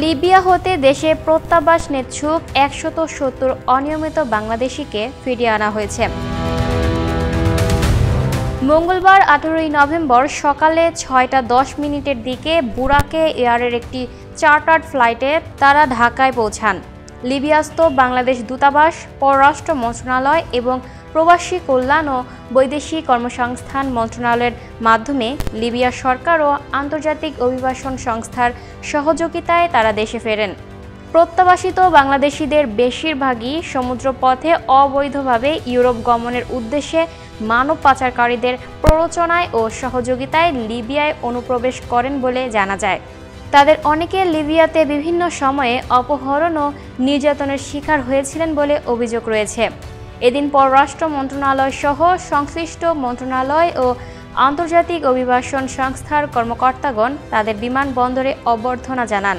Libya হতে দেশে প্রত্যাবাস নেচ্ছুক ১৭০ অনিয়মিত বাংলাদেশিকে ফিরিয়ে আনা হয়েছে। মঙ্গলবার ১৮ নভেম্বর সকালে ৬টা ১০ দিকে বুরাকে এয়ারের একটি চার্টার্ড ফ্লাইটে তারা ঢাকায় পৌঁছান। লিবিয়াস্থ বাংলাদেশ দূতাবাস, পররাষ্ট্র মন্ত্রণালয় এবং প্রবাসী কল্যাণ ও বৈদেশিক কর্মসংস্থান মন্ত্রণালয়ের মাধ্যমে লিবিয়া সরকার ও আন্তর্জাতিক অভিবাসন সংস্থার সহযোগিতায় তারা দেশে ফেরেন। প্রত্যাবাসিত বাংলাদেশিদের বেশিরভাগই সমুদ্রপথে অবৈধভাবে ইউরোপ গমনের উদ্দেশ্যে মানব পাচারকারীদের প্ররোচনায় ও সহযোগিতায় লিবিয়ায় অনুপ্রবেশ করেন বলে জানা যায়। তাদের অনেকে লিবিয়াতে বিভিন্ন সময়ে অপহরণ ও নির্যাতনের শিকার হয়েছিলেন বলে অভিযোগ রয়েছে। এদিন পররাষ্ট্র মন্ত্রণালয় সহ সংশ্লিষ্ট মন্ত্রণালয় ও আন্তর্জাতিক অভিবাসন সংস্থার কর্মকর্তাগণ তাদের বিমানবন্দরে অভ্যর্থনা জানান।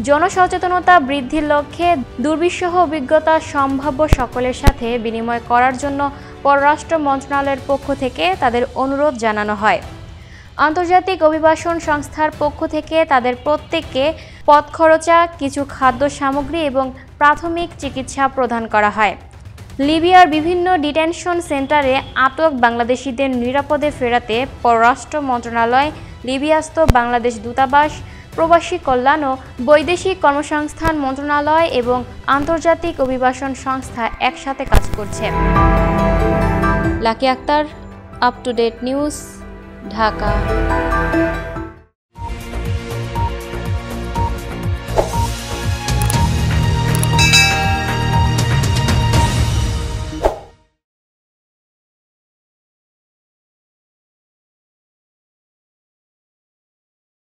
জনসচেতনতা বৃদ্ধির লক্ষ্যে দুর্বিষহ অভিজ্ঞতা সম্ভাব্য সকলের সাথে বিনিময় করার জন্য পররাষ্ট্র মন্ত্রণালয়ের পক্ষ থেকে তাদের অনুরোধ জানানো হয়। আন্তর্জাতিক অভিবাসন সংস্থার পক্ষ থেকে তাদের প্রত্যেককে পথ খরচা, কিছু খাদ্য সামগ্রী এবং প্রাথমিক চিকিৎসা প্রদান করা হয়। লিবিয়ার বিভিন্ন ডিটেনশন সেন্টারে আটক বাংলাদেশিদের নিরাপদে ফেরাতে পররাষ্ট্র মন্ত্রণালয়, লিবিয়াস্থ বাংলাদেশ দূতাবাস, প্রবাসী কল্যাণ ও বৈদেশিক কর্মসংস্থান মন্ত্রণালয় এবং আন্তর্জাতিক অভিবাসন সংস্থা একসাথে কাজ করছে। Lucky Akter, up to date news, Dhaka.